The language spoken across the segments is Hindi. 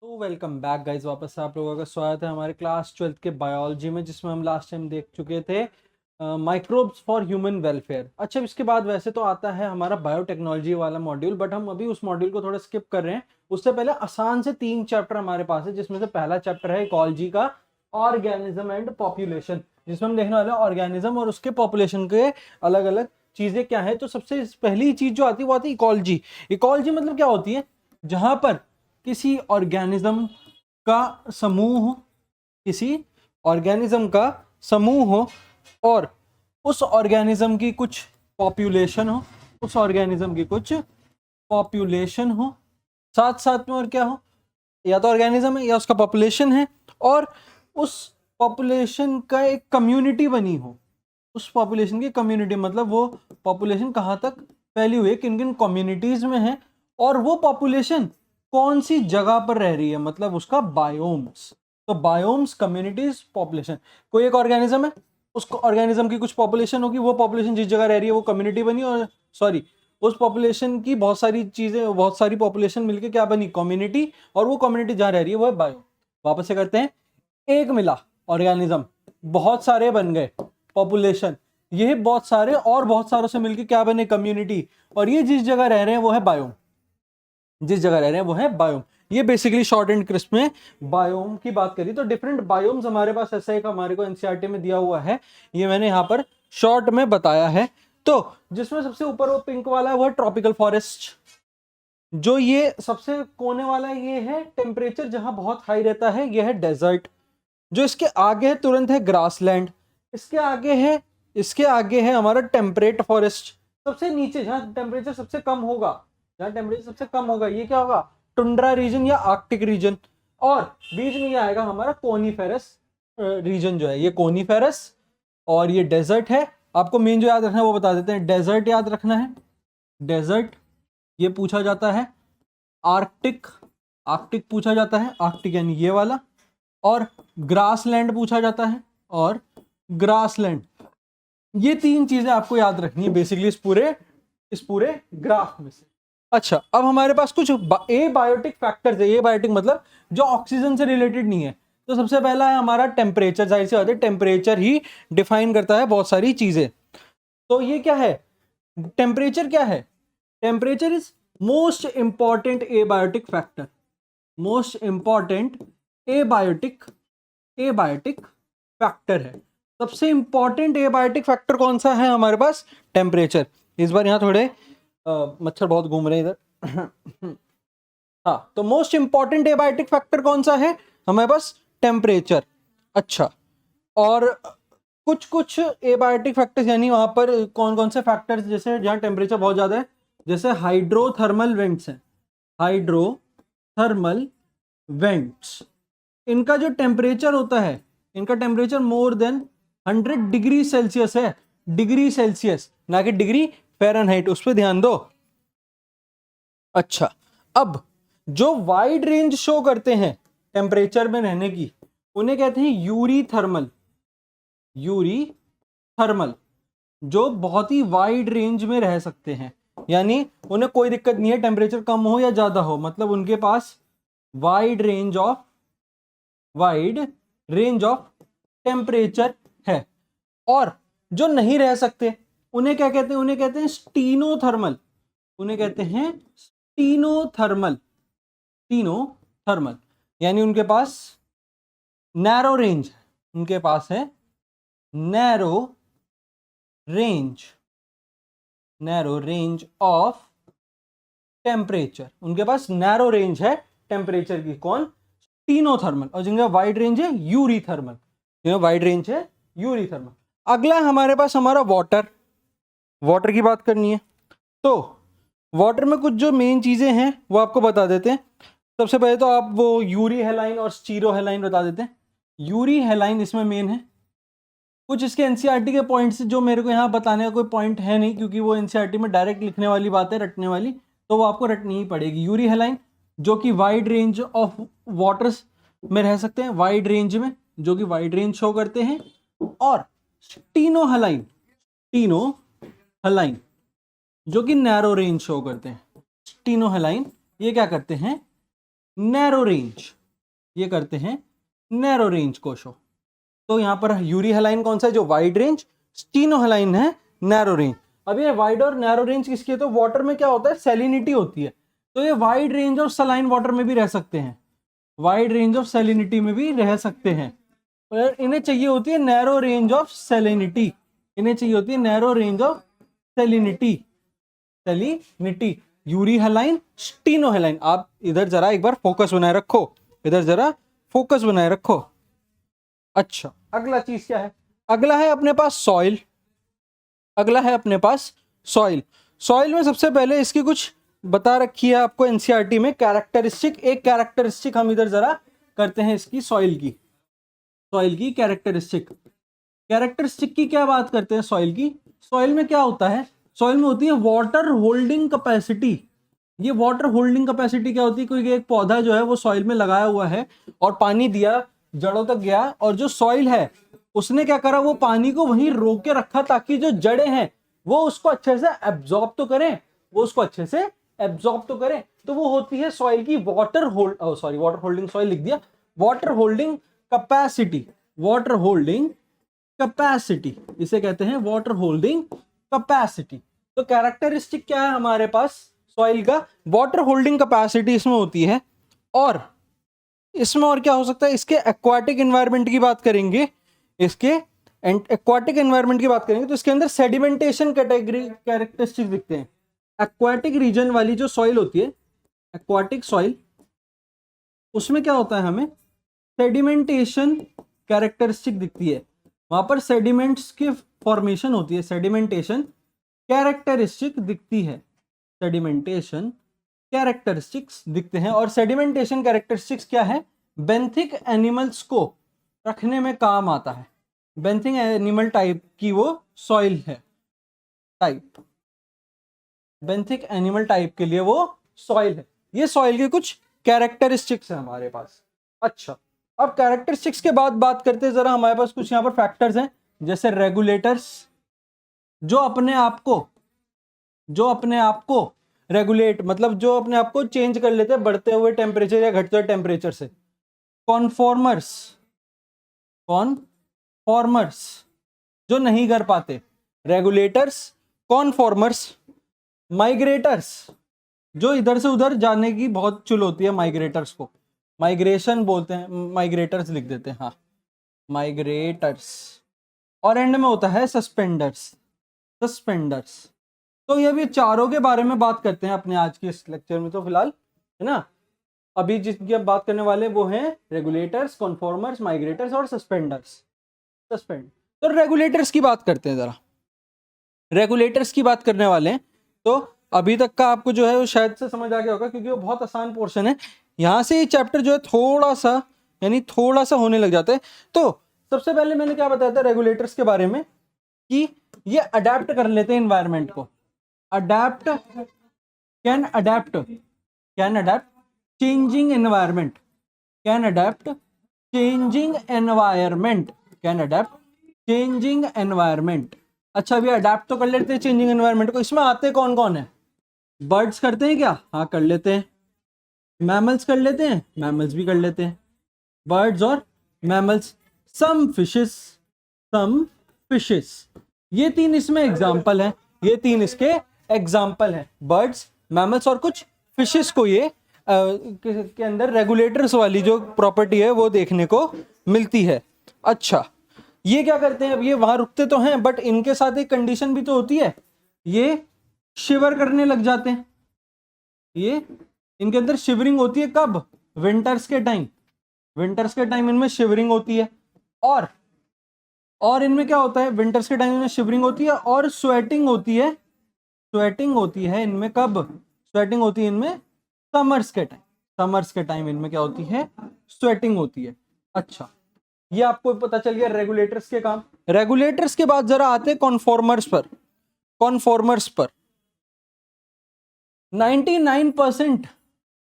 तो वेलकम बैक गाइज, वापस से आप लोगों का स्वागत है हमारे क्लास 12th के बायोलॉजी में, जिसमें हम लास्ट टाइम देख चुके थे माइक्रोब्स फॉर ह्यूमन वेलफेयर। अच्छा, इसके बाद वैसे तो आता है हमारा बायोटेक्नोलॉजी वाला मॉड्यूल, बट हम अभी उस मॉड्यूल को थोड़ा स्किप कर रहे हैं। उससे पहले आसान से 3 चैप्टर हमारे पास है, जिसमें से पहला चैप्टर है इकोलॉजी का, ऑर्गेनिज्म एंड पॉपुलेशन, जिसमें हम देखने वाले हैं ऑर्गेनिज्म और उसके पॉपुलेशन के अलग अलग चीजें क्या है। तो सबसे पहली चीज जो आती है वो आती है इकोलॉजी। इकोलॉजी मतलब क्या होती है? जहां पर किसी ऑर्गेनिज्म का समूह हो, किसी ऑर्गेनिज्म का समूह हो और उस ऑर्गेनिज्म की कुछ पॉपुलेशन हो, उस ऑर्गेनिज्म की कुछ पॉपुलेशन हो, साथ साथ में और क्या हो, या तो ऑर्गेनिज्म है या उसका पॉपुलेशन है, और उस पॉपुलेशन का एक कम्युनिटी बनी हो। उस पॉपुलेशन की कम्युनिटी मतलब वो पॉपुलेशन कहाँ तक फैली हुई है, किन किन कम्युनिटीज में है, और वो पॉपुलेशन कौन सी जगह पर रह रही है, मतलब उसका बायोम्स। तो बायोम्स, कम्युनिटीज, पॉपुलेशन। कोई एक ऑर्गेनिज्म है, उस ऑर्गेनिज्म की कुछ पॉपुलेशन होगी, वो पॉपुलेशन जिस जगह रह रही है वो कम्युनिटी बनी, और सॉरी, उस पॉपुलेशन की बहुत सारी चीजें, बहुत सारी पॉपुलेशन मिलके क्या बनी, कम्युनिटी, और वो कम्युनिटी जहां रह रही है वो है बायो। वापस से करते हैं, एक मिला ऑर्गेनिज्म, बहुत सारे बन गए पॉपुलेशन, ये बहुत सारे और बहुत सारों से मिलके क्या बने, कम्युनिटी, और ये जिस जगह रह रहे हैं वो है बायोम। जिस जगह रह रहे हैं वो है बायोम। ये बेसिकली शॉर्ट एंड क्रिस्प में बायोम की बात करी। तो डिफरेंट बायोम्स हमारे पास ऐसा एक हमारे को एनसीईआरटी में दिया हुआ है, ये मैंने यहाँ पर शॉर्ट में बताया है। तो जिसमें सबसे ऊपर वो पिंक वाला है वो है ट्रॉपिकल फॉरेस्ट। जो ये सबसे कोने वाला ये है टेम्परेचर जहां बहुत हाई रहता है, ये है डेजर्ट। जो इसके आगे है तुरंत है ग्रासलैंड। इसके आगे है, इसके आगे है हमारा टेम्परेट फॉरेस्ट। सबसे नीचे जहां टेम्परेचर सबसे कम होगा, जहां टेम्परेचर सबसे कम होगा, ये क्या होगा, टुंड्रा रीजन या आर्कटिक रीजन। और बीच में ये आएगा हमारा कोनीफेरस रीजन, जो है ये कोनीफेरस, और ये डेजर्ट है। आपको मेन जो याद रखना है वो बता देते हैं, डेजर्ट याद रखना है, डेजर्ट ये पूछा जाता है। आर्कटिक, आर्कटिक पूछा जाता है, आर्कटिक यानी ये वाला, और ग्रासलैंड पूछा जाता है, और ग्रासलैंड। ये 3 चीजें आपको याद रखनी है बेसिकली इस पूरे ग्राफ में से। अच्छा, अब हमारे पास कुछ ए बायोटिक फैक्टर्स है। ए बायोटिक मतलब जो ऑक्सीजन से रिलेटेड नहीं है। तो सबसे पहला है हमारा टेम्परेचर। जाहिर सी बात है, टेम्परेचर ही डिफाइन करता है बहुत सारी चीजें। तो ये क्या है, टेम्परेचर क्या है, temperature is most important abiotic factor. Most important abiotic factor है। सबसे इंपॉर्टेंट एबायोटिक फैक्टर कौन सा है हमारे पास, टेम्परेचर। इस बार यहाँ थोड़े मच्छर बहुत घूम रहे हैं इधर। हाँ, तो मोस्ट इंपॉर्टेंट एबायोटिक फैक्टर कौन सा है हमारे पास, टेम्परेचर। अच्छा, और कुछ कुछ एबायोटिक फैक्टर्स, यानी वहां पर कौन कौन से फैक्टर्स, जैसे जहाँ टेम्परेचर बहुत ज्यादा है, जैसे हाइड्रोथर्मल वेंट्स हैं, हाइड्रोथर्मल वेंट्स, इनका जो टेम्परेचर होता है, इनका temperature more than 100 degree Celsius है। डिग्री सेल्सियस, ना कि डिग्री फ़ारेनहाइट, उस पर ध्यान दो। अच्छा, अब जो वाइड रेंज शो करते हैं टेम्परेचर में रहने की, उन्हें कहते हैं यूरी थर्मल। यूरी थर्मल, जो बहुत ही वाइड रेंज में रह सकते हैं, यानी उन्हें कोई दिक्कत नहीं है टेम्परेचर कम हो या ज्यादा हो, मतलब उनके पास वाइड रेंज ऑफ टेम्परेचर है। और जो नहीं रह सकते उन्हें क्या कहते हैं, उन्हें कहते हैं स्टीनोथर्मल। उन्हें कहते हैं स्टीनोथर्मल। स्टीनोथर्मल यानी उनके पास नैरो रेंज है, उनके पास है नैरो रेंज ऑफ टेम्परेचर। उनके पास नैरो रेंज है टेम्परेचर की, कौन, स्टीनोथर्मल। और जिनका वाइड रेंज है यूरी थर्मल, वाइड रेंज है यूरी थर्मल। अगला हमारे पास हमारा वाटर। वाटर की बात करनी है, तो वाटर में कुछ जो मेन चीजें हैं वो आपको बता देते हैं। सबसे पहले तो आप वो यूरी हेलाइन और स्टीरो हेलाइन बता देते हैं। यूरी हेलाइन इसमें मेन है। कुछ इसके एनसीईआरटी के पॉइंट्स जो मेरे को यहाँ बताने का कोई पॉइंट है नहीं, क्योंकि वो एनसीईआरटी में डायरेक्ट लिखने वाली बात है, रटने वाली, तो वो आपको रटनी ही पड़ेगी। यूरी हेलाइन जो कि वाइड रेंज ऑफ वाटर्स में रह सकते हैं, वाइड रेंज में, जो कि वाइड रेंज शो करते हैं। और स्टीनो हेलाइन जो कि नैरो रेंज शो करते हैं। स्टीनो हेलाइन ये क्या करते हैं, नैरो रेंज, ये करते हैं नैरो रेंज को शो। तो यहाँ पर यूरी हेलाइन कौन सा है, जो वाइड रेंज, स्टीनो हेलाइन है नैरो रेंज। अब ये वाइड और नैरो रेंज किसकी है, तो वाटर में क्या होता है, सैलिनिटी होती है, तो ये wide range of saline water में भी रह सकते हैं, वाइड रेंज ऑफ सैलिनिटी में भी रह सकते हैं, पर इन्हें चाहिए होती है नैरो रेंज ऑफ सैलिनिटी, इन्हें चाहिए होती है narrow range of salinity, salinity, euryhaline, stenohaline. आप इधर जरा एक बार फोकस बनाए रखो, इधर जरा फोकस बनाए रखो। अच्छा, अगला चीज क्या है, अगला है अपने पास सॉइल, अगला है अपने पास सॉइल। सॉइल में सबसे पहले इसकी कुछ बता रखी है आपको एनसीईआरटी में कैरेक्टरिस्टिक, एक कैरेक्टरिस्टिक हम इधर जरा करते हैं इसकी, सॉइल की, सॉइल की कैरेक्टरिस्टिक, कैरेक्टरिस्टिक की क्या बात करते हैं सॉइल की। सॉइल में क्या होता है, सॉइल में होती है वाटर होल्डिंग कैपेसिटी। ये वाटर होल्डिंग कैपेसिटी क्या होती है, कोई एक पौधा जो है वो सॉइल में लगाया हुआ है और पानी दिया, जड़ों तक गया, और जो सॉइल है उसने क्या करा, वो पानी को वहीं रोक के रखा ताकि जो जड़ें हैं वो उसको अच्छे से एब्जॉर्ब तो करें, वो उसको अच्छे से एब्जॉर्ब तो करें। तो वो होती है सॉइल की वाटर वाटर होल्डिंग सॉइल लिख दिया, water holding capacity, water holding capacity इसे कहते हैं, वाटर होल्डिंग कैपेसिटी। तो कैरेक्टरिस्टिक क्या है हमारे पास सॉइल का, वाटर होल्डिंग कैपेसिटी इसमें होती है। और इसमें और क्या हो सकता है, इसके एक्वाटिक एनवायरनमेंट की बात करेंगे, इसके एक्वाटिक एनवायरनमेंट की बात करेंगे तो इसके अंदर सेडिमेंटेशन कैटेगरी कैरेक्टरिस्टिक दिखते हैं। एक्वाटिक रीजन वाली जो सॉइल होती है, एक्वाटिक सॉइल, उसमें क्या होता है, हमें सेडिमेंटेशन कैरेक्टरिस्टिक दिखती है, वहां पर सेडिमेंट्स की फॉर्मेशन होती है, सेडिमेंटेशन कैरेक्टरिस्टिक दिखती है, सेडिमेंटेशन कैरेक्टरिस्टिक्स दिखते हैं। और सेडिमेंटेशन कैरेक्टरिस्टिक्स क्या है, बेंथिक एनिमल्स को रखने में काम आता है, बेंथिक एनिमल टाइप की वो सॉइल है, टाइप, बेंथिक एनिमल टाइप के लिए वो सॉइल है। ये सॉइल के कुछ कैरेक्टरिस्टिक्स है हमारे पास। अच्छा, अब कैरेक्टरिस्टिक्स के बाद बात करते हैं जरा, हमारे पास कुछ यहाँ पर फैक्टर्स हैं, जैसे रेगुलेटर्स, जो अपने आप को रेगुलेट, मतलब जो अपने आप को चेंज कर लेते हैं बढ़ते हुए टेम्परेचर या घटते हुए टेम्परेचर से। कॉन्फॉर्मर्स, कॉन्फॉर्मर्स जो नहीं कर पाते, रेगुलेटर्स, कॉन्फॉर्मर्स, माइग्रेटर्स जो इधर से उधर जाने की बहुत चुल होती है, माइग्रेटर्स को माइग्रेशन बोलते हैं, माइग्रेटर्स लिख देते हैं, हाँ माइग्रेटर्स। और एंड में होता है सस्पेंडर्स, सस्पेंडर्स। तो ये भी चारों के बारे में बात करते हैं अपने आज के इस लेक्चर में, तो फिलहाल है ना, अभी जिसकी अब बात करने वाले वो हैं रेगुलेटर्स, कॉन्फॉर्मर्स, माइग्रेटर्स और सस्पेंडर्स। सस्पेंड, तो रेगुलेटर्स की बात करते हैं जरा, रेगुलेटर्स की बात करने वाले हैं। तो अभी तक का आपको जो है वो शायद से समझ आ गया होगा, क्योंकि वो बहुत आसान पोर्शन है, यहाँ से ये चैप्टर जो है थोड़ा सा, यानी थोड़ा सा होने लग जाता है। तो सबसे पहले मैंने क्या बताया था रेगुलेटर्स के बारे में, कि ये अडेप्ट कर लेते हैं एनवायरनमेंट को, adapt, can adapt, can adapt changing environment, can adapt changing environment, can adapt changing environment. अच्छा, अभी अडेप्ट तो कर लेते हैं चेंजिंग एनवायरनमेंट को, इसमें आते कौन कौन है, बर्ड्स करते हैं क्या, हाँ कर लेते हैं, मैमल्स कर लेते हैं, मैमल्स भी कर लेते हैं, बर्ड्स और mammals, some fishes, some fishes, ये तीन इसमें एग्जाम्पल है, ये तीन इसके एग्जाम्पल हैं, बर्ड्स, मैमल्स और कुछ फिशेस को ये के अंदर रेगुलेटर्स वाली जो प्रॉपर्टी है वो देखने को मिलती है। अच्छा, ये क्या करते हैं, अब ये वहां रुकते तो हैं बट इनके साथ एक कंडीशन भी तो होती है, ये शिवर करने लग जाते हैं, ये इनके अंदर शिवरिंग होती है, कब, विंटर्स के टाइम, विंटर्स के टाइम इनमें शिवरिंग होती है। और इनमें क्या होता है, विंटर्स के टाइम इनमें शिवरिंग होती है और स्वेटिंग होती है, स्वेटिंग होती है इनमें कब, स्वेटिंग होती है इनमें समर्स के टाइम, समर्स के टाइम इनमें क्या होती है, स्वेटिंग होती है। अच्छा, ये आपको पता चल गया रेगुलेटर्स के काम। रेगुलेटर्स के बाद जरा आते हैं कॉन्फॉर्मर्स पर, कॉन्फॉर्मर्स पर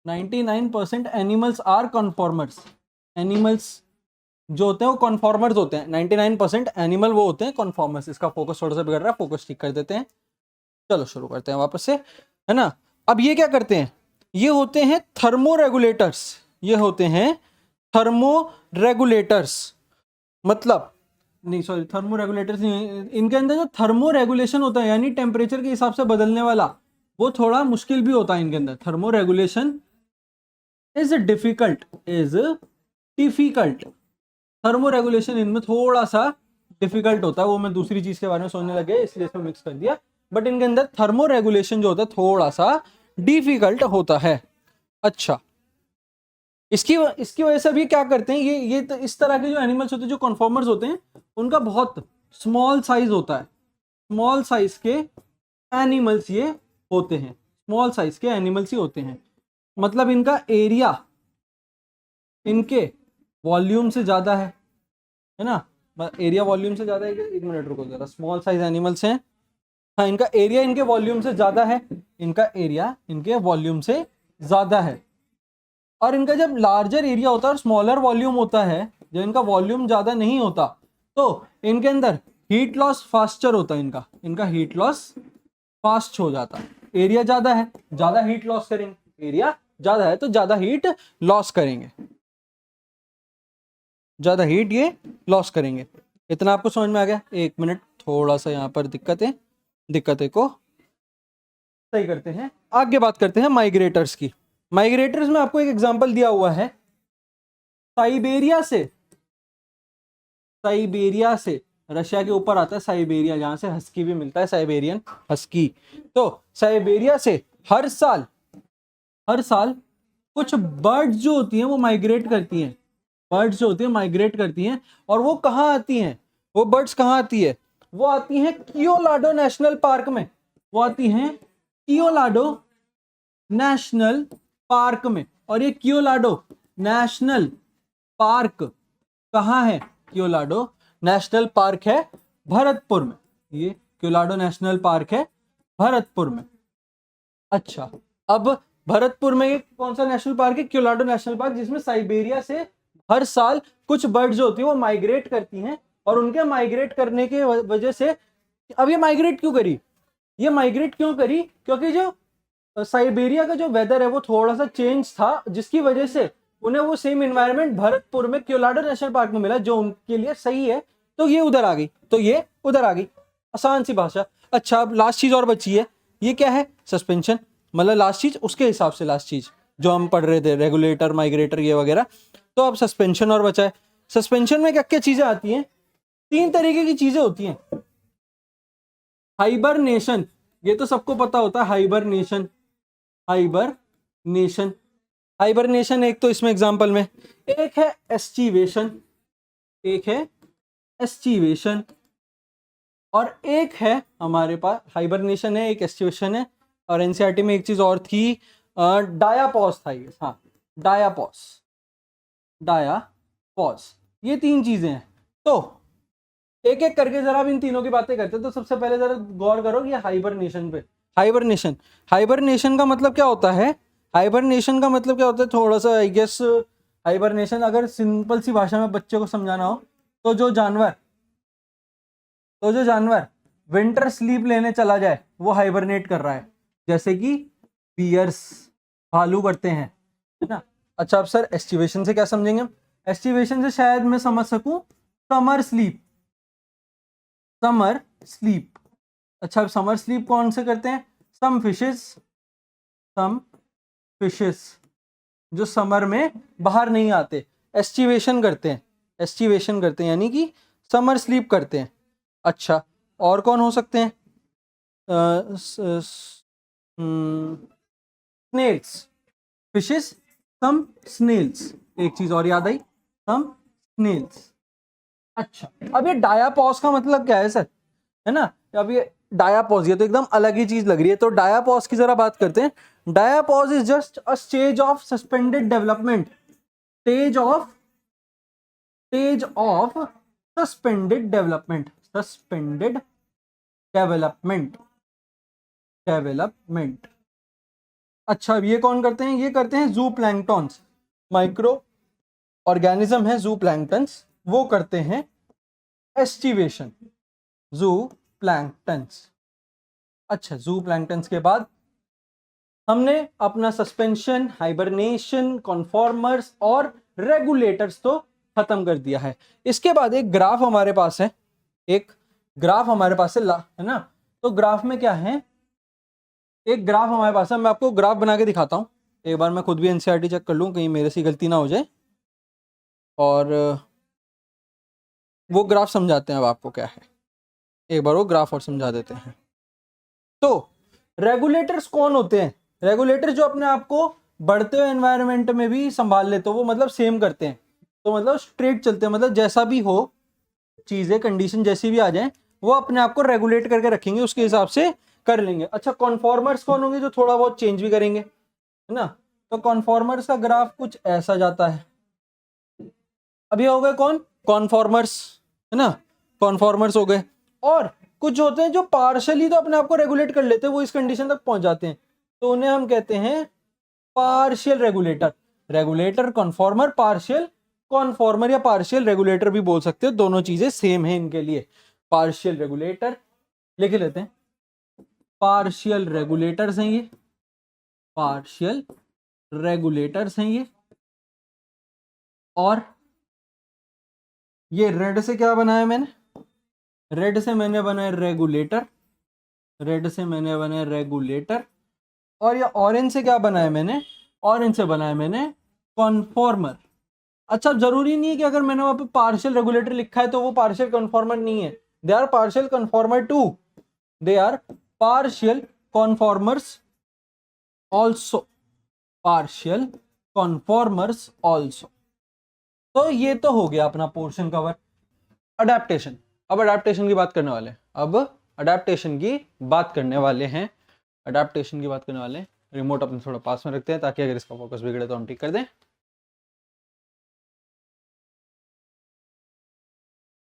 99% एनिमल्स आर कॉन्फॉर्मर्स, एनिमल्स जो होते हैं वो कॉन्फॉर्मर्स होते हैं, 99% एनिमल वो होते हैं कॉन्फॉर्मर्स। इसका फोकस थोड़ा सा बिगड़ रहा है, फोकस ठीक कर देते हैं। चलो शुरू करते हैं वापस से, है ना। अब ये क्या करते हैं, ये होते हैं थर्मो रेगुलेटर्स, ये होते हैं थर्मो रेगुलेटर्स। मतलब नहीं, सॉरी, थर्मो रेगुलेटर्स नहीं, इनके अंदर जो थर्मो रेगुलेशन होता है यानी टेम्परेचर के हिसाब से बदलने वाला, वो थोड़ा मुश्किल भी होता है इनके अंदर। Thermo regulation is difficult. Thermo regulation इनमें थोड़ा सा डिफिकल्ट होता है, वो मैं दूसरी चीज के बारे में सोचने लगे इसलिए इसमें मिक्स कर दिया। बट इनके अंदर थर्मो रेगुलेशन जो होता है थोड़ा सा डिफिकल्ट होता है। अच्छा, इसकी इसकी वजह से अभी क्या करते हैं, ये तो इस तरह के जो एनिमल्स होते हैं, जो कन्फॉर्मर्स होते हैं, उनका बहुत स्मॉल साइज होता है। स्मॉल साइज के एनिमल्स ये होते हैं, स्मॉल साइज के एनिमल्स ही होते हैं। मतलब इनका एरिया इनके वॉल्यूम से ज्यादा है ना। एरिया वॉल्यूम से ज्यादा है। एक मिनट रुको जरा, स्मॉल साइज एनिमल्स हैं, हाँ, इनका एरिया इनके वॉल्यूम से ज्यादा है। इनका एरिया इनके वॉल्यूम से ज्यादा है। और इनका जब लार्जर एरिया होता है और स्मॉलर वॉल्यूम होता है, जब इनका वॉल्यूम ज्यादा नहीं होता, तो इनके अंदर हीट लॉस फास्टर होता है। इनका हीट लॉस फास्ट हो जाता है। एरिया ज्यादा है, ज्यादा हीट लॉस करेंगे। एरिया ज्यादा है तो ज्यादा हीट लॉस करेंगे, ज्यादा हीट ये लॉस करेंगे। इतना आपको समझ में आ गया? एक मिनट, थोड़ा सा यहाँ पर दिक्कतें को सही करते हैं। आगे बात करते हैं माइग्रेटर्स की। माइग्रेटर्स में आपको एक एग्जांपल दिया हुआ है, साइबेरिया से रशिया के ऊपर आता है साइबेरिया, जहां से हस्की भी मिलता है, साइबेरियन हस्की। तो साइबेरिया से हर साल कुछ बर्ड्स जो होती हैं वो माइग्रेट करती हैं। बर्ड्स जो होती हैं माइग्रेट करती हैं। और वो कहाँ आती हैं? वो बर्ड्स कहाँ आती है? वो आती हैं कियोलाडो नेशनल पार्क में। वो आती हैं कियोलाडो नेशनल पार्क में। और ये कियोलाडो नेशनल पार्क कहाँ है? कियोलाडो नेशनल पार्क है भरतपुर में। ये कियोलाडो नेशनल पार्क है भरतपुर में। अच्छा, अब भरतपुर में ये कौन सा नेशनल पार्क है? कियोलाडो नेशनल पार्क, जिसमें साइबेरिया से हर साल कुछ बर्ड्स होती है वो माइग्रेट करती हैं। और उनके माइग्रेट करने के वजह से, अब ये माइग्रेट क्यों करी? क्योंकि जो साइबेरिया का जो वेदर है वो थोड़ा सा चेंज था, जिसकी वजह से उन्हें वो सेम एनवायरनमेंट भरतपुर में कियोलाडो नेशनल पार्क में मिला, जो उनके लिए सही है। तो ये उधर आ गई। आसान सी भाषा। अच्छा, अब लास्ट चीज और बची है, ये क्या है? सस्पेंशन। मतलब लास्ट चीज, उसके हिसाब से लास्ट चीज जो हम पढ़ रहे थे, रेगुलेटर, माइग्रेटर, ये वगैरह। तो अब सस्पेंशन और बचा है। सस्पेंशन में क्या क्या चीजें आती हैं? 3 तरीके की चीजें होती हैं। हाइबरनेशन, ये तो सबको पता होता है। हाइबरनेशन एक तो इसमें एग्जांपल में, एक है एस्टिवेशन, और एक है हमारे पास हाइबरनेशन है, एक एस्टिवेशन है। और एनसीईआरटी में एक चीज और थी, डायापॉज था ये। हाँ, डायापॉज, ये 3 चीजें हैं। तो एक एक करके जरा अब इन तीनों की बातें करते हैं। तो सबसे पहले जरा गौर करो कि हाइबरनेशन पे। हाइबरनेशन का मतलब क्या होता है? थोड़ा सा आई गेस, हाइबरनेशन अगर सिंपल सी भाषा में बच्चे को समझाना हो, तो जो जानवर विंटर स्लीप लेने चला जाए वो हाइबरनेट कर रहा है। जैसे कि बियर्स, भालू करते हैं, है ना। अच्छा, अब सर एस्टिवेशन से क्या समझेंगे हम? एस्टिवेशन से शायद मैं समझ सकूं समर स्लीप। अच्छा, अब समर स्लीप कौन से करते हैं? सम फिशेस जो समर में बाहर नहीं आते, एस्टिवेशन करते हैं यानी कि समर स्लीप करते हैं। अच्छा, और कौन हो सकते हैं? स्नेल्स, फिशेस, सम स्नेल्स। एक चीज और याद आई, सम स्नेल्स। अच्छा, अब ये डायापॉज का मतलब क्या है सर? है ना, अब ये डायापॉज, ये तो एकदम अलग ही चीज लग रही है। तो डायापॉज की जरा बात करते हैं। Diapause is just a stage of suspended development. Stage of suspended development. अच्छा, अब ये कौन करते हैं? ये करते हैं जू प्लैंक्टन्स, माइक्रो ऑर्गेनिज्म है जू प्लैंक्टन्स, वो करते हैं एस्टिवेशन, जू प्लैंक्टन्स। अच्छा, जू प्लैंक्टन्स के बाद हमने अपना सस्पेंशन, हाइबरनेशन, कॉन्फॉर्मर्स और रेगुलेटर्स तो खत्म कर दिया है। इसके बाद एक ग्राफ हमारे पास है, एक ग्राफ हमारे पास है ना। तो ग्राफ में क्या है, एक ग्राफ हमारे पास है, मैं आपको ग्राफ बना के दिखाता हूँ। एक बार मैं खुद भी एनसीईआरटी चेक कर लूँ, कहीं मेरे से गलती ना हो जाए। और वो ग्राफ समझाते हैं अब आपको क्या है, एक बार वो ग्राफ और समझा देते हैं। तो रेगुलेटर्स कौन होते हैं? रेगुलेटर जो अपने आप को बढ़ते हुए एनवायरनमेंट में भी संभाल लेते हो, वो मतलब सेम करते हैं, तो मतलब स्ट्रेट चलते हैं, मतलब जैसा भी हो चीजें, कंडीशन जैसी भी आ जाए, वो अपने आप को रेगुलेट करके रखेंगे, उसके हिसाब से कर लेंगे। अच्छा, कॉन्फॉर्मर्स कौन होंगे? जो थोड़ा बहुत चेंज भी करेंगे, है ना। तो कॉन्फॉर्मर्स का ग्राफ कुछ ऐसा जाता है। अभी हो गए कौन? कॉन्फॉर्मर्स, है ना, कॉन्फॉर्मर्स हो गए। और कुछ होते हैं जो पार्शली तो अपने आप को रेगुलेट कर लेते हैं, वो इस कंडीशन तक पहुंच जाते हैं, तो उन्हें हम कहते हैं partial regulator. Regulator, conformer, partial conformer या पार्शियल रेगुलेटर भी बोल सकते हो, दोनों चीजें सेम है इनके लिए। पार्शियल रेगुलेटर लिख लेते हैं, पार्शियल रेगुलेटर्स हैं ये, पार्शियल रेगुलेटर्स हैं ये। और ये रेड से क्या बनाया मैंने? रेड से मैंने बनाया रेगुलेटर, रेड से मैंने बनाया रेगुलेटर। और ये ऑरेंज से क्या बनाया मैंने? ऑरेंज से बनाया मैंने कॉन्फॉर्मर। अच्छा, जरूरी नहीं है कि अगर मैंने वहां पे पार्शियल रेगुलेटर लिखा है तो वो पार्शियल कॉन्फॉर्मर नहीं है। They are partial conformer too, they are partial conformers also, partial conformers also. तो ये तो हो गया अपना पोर्शन कवर। अडेप्टेशन, अब अडेप्टेशन की बात करने वाले हैं, अब अडेप्टेशन की बात करने वाले हैं, अडेप्टेशन की बात करने वाले हैं। रिमोट अपने थोड़ा पास में रखते हैं ताकि अगर इसका फोकस बिगड़े तो हम ठीक कर दें।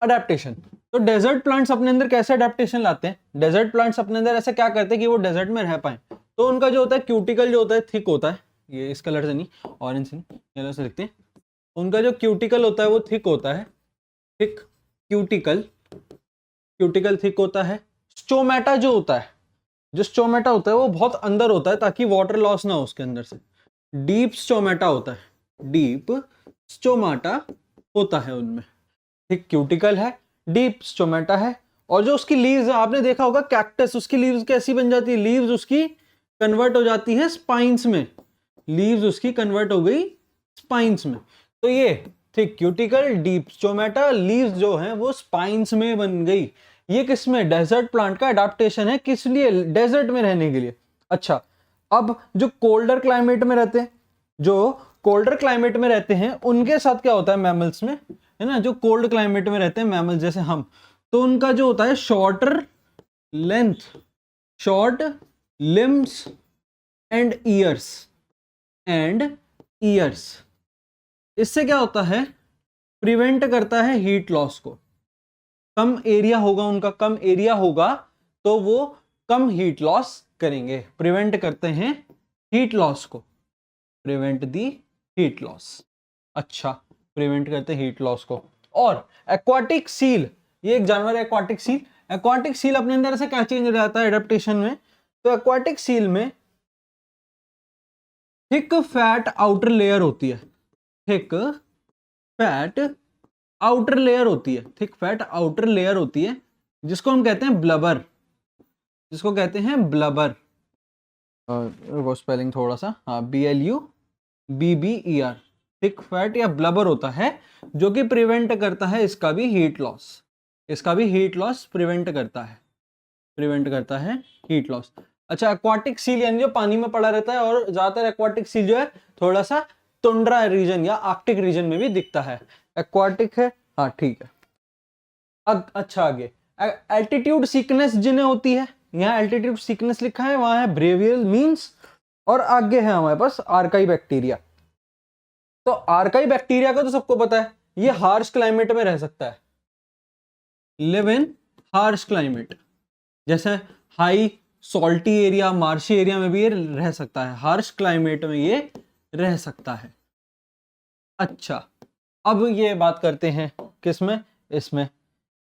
अडेप्टेशन, तो डेजर्ट प्लांट्स अपने अंदर कैसे अडेप्टेशन लाते हैं? डेजर्ट प्लांट्स अपने अंदर ऐसे क्या करते हैं कि वो डेजर्ट में रह पाए? तो उनका जो होता है क्यूटिकल, जो होता है थिक होता है, ये इस कलर से नहीं, ऑरेंज से नहीं, येलो से लिखते हैं। उनका जो क्यूटिकल होता है वो थिक होता है, थिक क्यूटिकल, क्यूटिकल थिक होता है। स्टोमेटा जो होता है, जो स्टोमेटा होता है वो बहुत अंदर होता है ताकि वाटर लॉस ना हो उसके अंदर से। डीप स्टोमेटा होता है, डीप स्टोमाटा होता है उनमें। थिक क्यूटिकल है, डीप स्टोमेटा है। और जो उसकी लीव्स, आपने देखा होगा कैक्टस, उसकी लीव्स कैसी बन जाती है? लीव्स उसकी कन्वर्ट हो जाती है स्पाइंस में, लीव्स उसकी कन्वर्ट हो गई स्पाइंस में। तो ये thick cuticle, deep stomata, leaves जो हैं वो स्पाइंस में बन गई। ये किसमें? डेजर्ट प्लांट का अडेप्टेशन है। किस लिए? डेजर्ट में रहने के लिए। अच्छा, अब जो कोल्डर क्लाइमेट में रहते हैं, जो कोल्डर क्लाइमेट में रहते हैं, उनके साथ क्या होता है मैमल्स में, है ना, जो कोल्ड क्लाइमेट में रहते हैं मैमल्स जैसे हम, तो उनका जो होता है shorter length, short limbs and years, and years. इससे क्या होता है? प्रिवेंट करता है हीट लॉस को। कम एरिया होगा उनका, कम एरिया होगा तो वो कम हीट लॉस करेंगे, प्रिवेंट करते हैं हीट लॉस को, प्रिवेंट दी हीट लॉस। अच्छा, प्रिवेंट करते हीट लॉस को। और एक्वाटिक सील, ये एक जानवर है एक्वाटिक सील। एक्वाटिक सील अपने अंदर से क्या चेंज हो जाता है एडेप्टेशन में? तो एक्वाटिक सील में थिक फैट आउटर लेयर होती है, थिक फैट आउटर लेयर होती है, थिक फैट आउटर लेयर होती है, जिसको हम कहते हैं ब्लबर, जिसको कहते हैं ब्लबर। वो स्पेलिंग थोड़ा सा, हाँ, BLUBBER, थिक फैट या ब्लबर होता है, जो कि प्रिवेंट करता है इसका भी हीट लॉस, इसका भी हीट लॉस प्रिवेंट करता है, प्रिवेंट करता है हीट लॉस। अच्छा, एक्वाटिक सील यानी जो पानी में पड़ा रहता है, और ज्यादातर एक्वाटिक सील जो है थोड़ा सा टुंड्रा रीजन या आर्कटिक रीजन में भी दिखता है। एक्वाटिक है, हाँ ठीक है। अच्छा, आगे एल्टीट्यूड सिकनेस जिन्हें होती है, यहाँ एल्टीट्यूड सिकनेस लिखा है, वहां है ब्रेवियल मीन्स। और आगे है हमारे पास आर्काई बैक्टीरिया। तो आर्काई बैक्टीरिया का तो सबको पता है, ये हार्श क्लाइमेट में रह सकता है, लिव इन हार्श क्लाइमेट, जैसे high salty area, marshy area में भी ये रह सकता है, हार्श क्लाइमेट में ये रह सकता है। अच्छा, अब ये बात करते हैं किसमें, इसमें।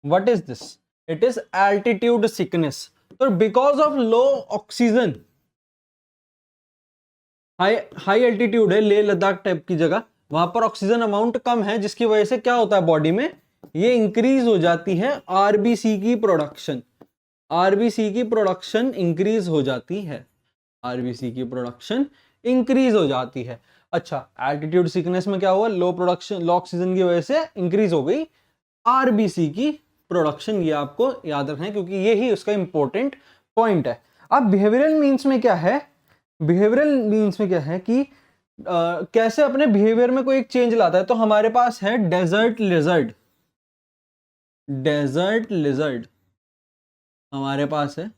What is this? It is altitude sickness. तो because of low oxygen, high high altitude है, लेह लद्दाख टाइप की जगह, वहां पर ऑक्सीजन अमाउंट कम है, जिसकी वजह से क्या होता है बॉडी में, ये इंक्रीज हो जाती है आरबीसी की प्रोडक्शन, आरबीसी की प्रोडक्शन इंक्रीज हो जाती है, आरबीसी की प्रोडक्शन इंक्रीज हो जाती है। अच्छा, एल्टीट्यूड सिकनेस में क्या हुआ, लो प्रोडक्शन, लो ऑक्सीजन की वजह से इंक्रीज हो गई आरबीसी की प्रोडक्शन, ये आपको याद रखना है क्योंकि ये ही उसका इंपॉर्टेंट पॉइंट है। अब बिहेवियरल मीन्स में क्या है, बिहेवियरल मीन्स में क्या है कि कैसे अपने बिहेवियर में कोई एक चेंज लाता है। तो हमारे पास है डेजर्ट लिजर्ड, डेजर्ट लिजर्ड हमारे पास है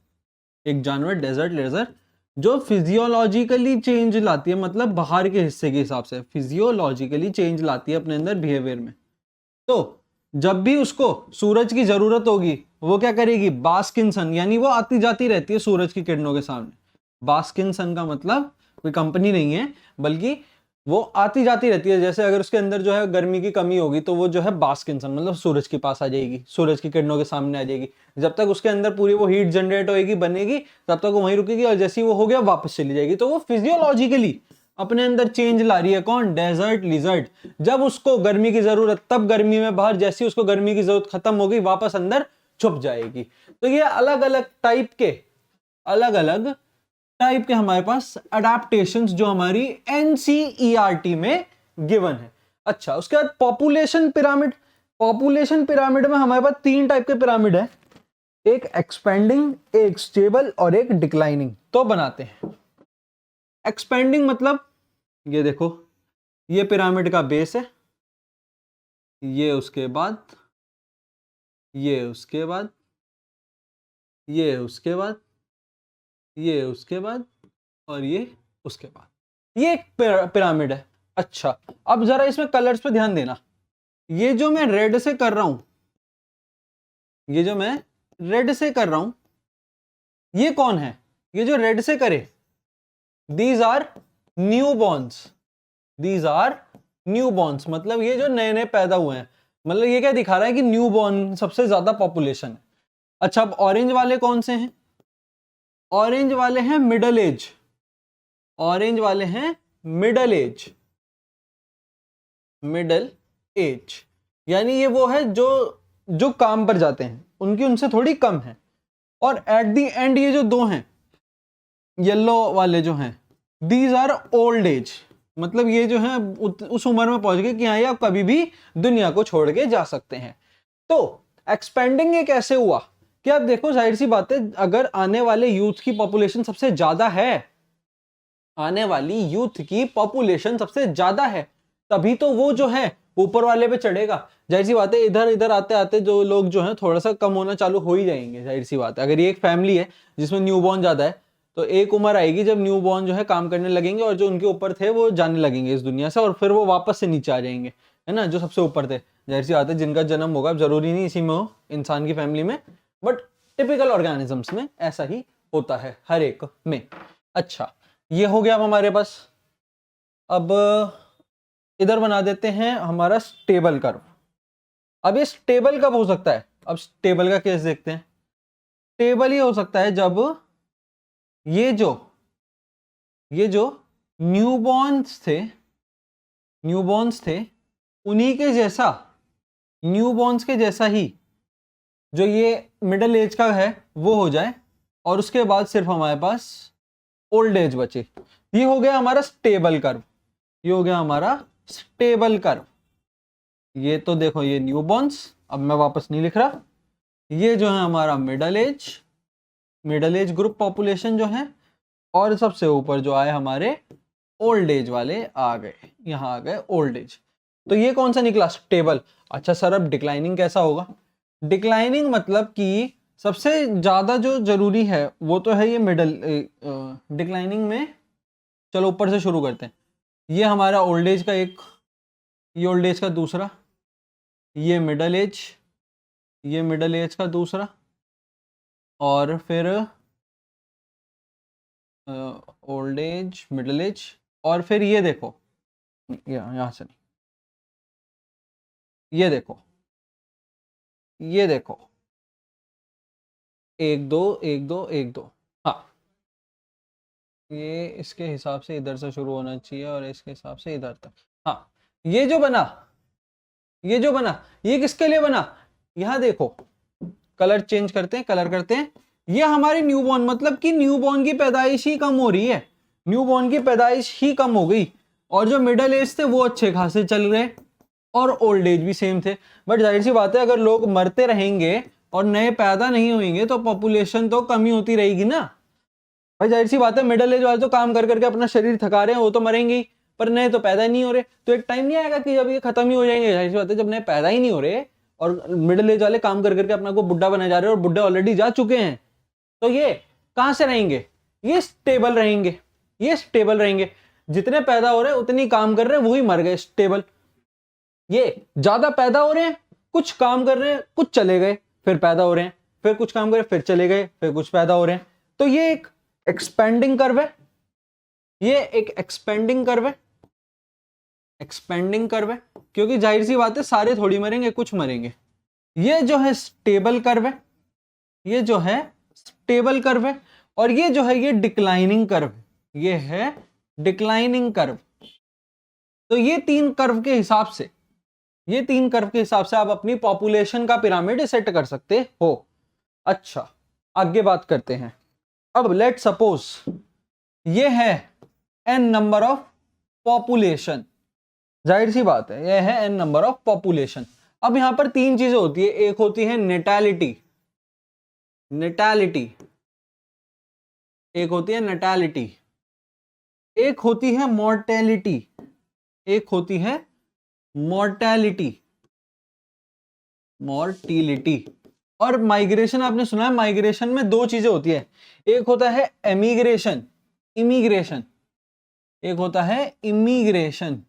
एक जानवर डेजर्ट लिजर्ड, जो फिजियोलॉजिकली चेंज लाती है, मतलब बाहर के हिस्से के हिसाब से फिजियोलॉजिकली चेंज लाती है अपने अंदर बिहेवियर में। तो जब भी उसको सूरज की जरूरत होगी वो क्या करेगी, बास्क इन सन, यानी वो आती जाती रहती है सूरज की किरणों के सामने। बास्क इन सन का मतलब कोई कंपनी नहीं है, बल्कि वो आती जाती रहती है। जैसे अगर उसके अंदर जो है गर्मी की कमी होगी तो वो जो है बास्क इन सन, मतलब सूरज के पास आ जाएगी, सूरज की किरणों के सामने आ जाएगी। जब तक उसके अंदर पूरी वो हीट जनरेट होगी, बनेगी, तब तक वो वहीं रुकेगी, और जैसे ही वो हो गया वापस चली जाएगी। तो वो फिजियोलॉजिकली अपने अंदर चेंज ला रही है। कौन, डेजर्ट लिजर्ड। जब उसको गर्मी की जरूरत, तब गर्मी में बाहर, जैसी उसको गर्मी की जरूरत खत्म होगी वापस अंदर छुप जाएगी। तो ये अलग अलग टाइप के, अलग अलग टाइप के हमारे पास अडेप्टेशंस जो हमारी एनसीईआरटी में गिवन है। अच्छा, उसके बाद पॉपुलेशन पिरामिड, पॉपुलेशन पिरामिड में हमारे पास 3 टाइप के पिरामिड है, एक एक्सपेंडिंग, एक स्टेबल और एक डिक्लाइनिंग। तो बनाते हैं। एक्सपेंडिंग मतलब ये देखो, ये पिरामिड का बेस है, ये उसके बाद, ये उसके बाद, ये उसके बाद, ये उसके बाद, और ये उसके बाद, ये एक पिरामिड है। अच्छा, अब जरा इसमें कलर्स पे ध्यान देना। ये जो मैं रेड से कर रहा हूं, ये जो मैं रेड से कर रहा हूं, ये कौन है, ये जो रेड से करे, these are newborns, these are newborns, मतलब ये जो नए नए पैदा हुए हैं। मतलब ये क्या दिखा रहा है कि न्यू बॉर्न सबसे ज्यादा पॉपुलेशन है। अच्छा, अब ऑरेंज वाले कौन से हैं, ऑरेंज वाले हैं मिडल एज, ऑरेंज वाले हैं मिडल एज, मिडल एज, यानी ये वो है जो जो काम पर जाते हैं, उनकी उनसे थोड़ी कम है। और एट दी एंड ये जो दो हैं येलो वाले जो हैं, दीज आर ओल्ड एज, मतलब ये जो है उस उम्र में पहुंच गए कि हाँ ये आप कभी भी दुनिया को छोड़ के जा सकते हैं। तो एक्सपेंडिंग ये कैसे हुआ कि आप देखो, जाहिर सी बात है, अगर आने वाले यूथ की पॉपुलेशन सबसे ज्यादा है, आने वाली यूथ की पॉपुलेशन सबसे ज्यादा है, तभी तो वो जो है ऊपर वाले पे चढ़ेगा। जाहिर सी बात है, इधर इधर आते आते जो लोग जो है थोड़ा सा कम होना चालू हो ही जाएंगे। जाहिर सी बात है, अगर ये एक फैमिली है जिसमें न्यूबॉर्न ज्यादा है, तो एक उम्र आएगी जब न्यूबॉर्न जो है काम करने लगेंगे, और जो उनके ऊपर थे वो जाने लगेंगे इस दुनिया से, और फिर वो वापस से नीचे आ जाएंगे, है ना, जो सबसे ऊपर थे। जाहिर सी बात है, जिनका जन्म होगा, जरूरी नहीं इसी में हो, इंसान की फैमिली में, बट टिपिकल ऑर्गेनिजम्स में ऐसा ही होता है हर एक में। अच्छा, ये हो गया अब हमारे पास। अब इधर बना देते हैं हमारा स्टेबल कर्व। अब ये स्टेबल कब हो सकता है, अब स्टेबल का केस देखते हैं। स्टेबल ये हो सकता है जब ये जो न्यूबॉर्न्स थे, न्यूबॉर्न्स थे, उन्हीं के जैसा, न्यूबॉर्न्स के जैसा ही जो ये मिडिल एज का है वो हो जाए, और उसके बाद सिर्फ हमारे पास ओल्ड एज बचे। ये हो गया हमारा स्टेबल कर्व, ये हो गया हमारा स्टेबल कर्व। ये तो देखो, ये न्यूबॉर्न्स, अब मैं वापस नहीं लिख रहा, ये जो है हमारा middle age, middle age group population जो है, और सबसे ऊपर जो आए हमारे ओल्ड एज वाले आ गए, यहाँ आ गए ओल्ड एज। तो ये कौन सा निकला, स्टेबल। अच्छा सर, अब डिक्लाइनिंग कैसा होगा, डिक्लाइनिंग मतलब कि सबसे ज्यादा जो जरूरी है वो तो है ये मिडल, डिक्लाइनिंग में, चलो ऊपर से शुरू करते हैं। ये हमारा ओल्ड एज का एक, ये ओल्ड एज का दूसरा, ये मिडल एज, ये मिडल एज का दूसरा, और फिर ओल्ड एज, मिडल एज, और फिर ये देखो, यहाँ से नहीं, ये देखो, ये देखो, एक दो एक दो एक दो, हाँ, ये इसके हिसाब से इधर से शुरू होना चाहिए और इसके हिसाब से इधर तक। हाँ, ये जो बना, ये जो बना, ये किसके लिए बना? यहां देखो, कलर चेंज करते हैं, कलर करते हैं। ये हमारी न्यूबॉर्न, मतलब कि न्यूबॉर्न की पैदाइश ही कम हो रही है, न्यूबॉर्न की पैदाइश ही कम हो गई, और जो मिडिल एज थे वो अच्छे खासे चल रहे, और ओल्ड एज भी सेम थे। बट जाहिर सी बात है, अगर लोग मरते रहेंगे और नए पैदा नहीं होंगे तो पॉपुलेशन तो कमी होती रहेगी ना भाई। जाहिर सी बात है, मिडिल एज वाले तो काम कर करके अपना शरीर थका रहे हैं, वो तो मरेंगे ही, पर नए तो पैदा ही नहीं हो रहे। तो एक टाइम नहीं आएगा कि जब ये खत्म ही हो जाएंगे। जाहिर सी बात है, जब नए पैदा ही नहीं हो रहे और मिडिल एज वाले काम कर करके अपना को बुढ़ा बना जा रहे हैं, और बुढ़े ऑलरेडी जा चुके हैं, तो ये कहां से रहेंगे? ये स्टेबल रहेंगे, ये स्टेबल रहेंगे। जितने पैदा हो रहे हैं उतनी काम कर रहे हैं, वही मर गए, स्टेबल। ये ज्यादा पैदा हो रहे हैं, कुछ काम कर रहे हैं, कुछ चले गए, फिर पैदा हो रहे हैं, फिर कुछ काम कर रहे हैं, फिर चले गए, फिर कुछ पैदा हो रहे हैं। तो ये एक एक्सपेंडिंग कर्व है, ये एक एक्सपेंडिंग कर्व है, एक्सपेंडिंग कर्व है, क्योंकि जाहिर सी बात है सारे थोड़ी मरेंगे, कुछ मरेंगे। ये जो है स्टेबल कर्व है, ये जो है स्टेबल कर्व है, और ये जो है ये डिक्लाइनिंग कर्व है, ये है डिक्लाइनिंग कर्व। तो ये तीन कर्व के हिसाब से, ये तीन कर्व के हिसाब से आप अपनी पॉपुलेशन का पिरामिड सेट कर सकते हो। अच्छा, आगे बात करते हैं। अब लेट सपोज ये है n नंबर ऑफ पॉपुलेशन, जाहिर सी बात है ये है n नंबर ऑफ पॉपुलेशन। अब यहां पर तीन चीजें होती है, एक होती है नेटैलिटी, नेटैलिटी, एक होती है नेटैलिटी, एक होती है मॉर्टेलिटी, एक होती है मॉर्टेलिटी, मॉर्टिलिटी। और माइग्रेशन आपने सुना है, माइग्रेशन में दो चीजें होती है, एक होता है एमिग्रेशन, इमिग्रेशन, एक होता है इमिग्रेशन,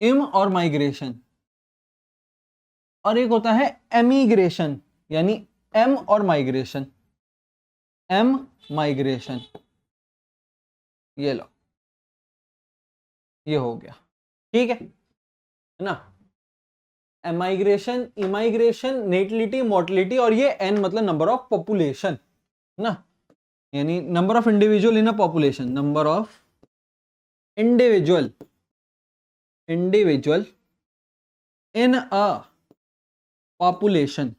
इम और माइग्रेशन, और एक होता है एमिग्रेशन, यानी एम और माइग्रेशन, एम माइग्रेशन। ये लो, ये हो गया, ठीक है ना। एमाइग्रेशन, इमाइग्रेशन, नेटिलिटी, मोर्टिलिटी, और ये एन मतलब नंबर ऑफ पॉपुलेशन ना, यानी number of individual in a population, number of individual, individual in a population,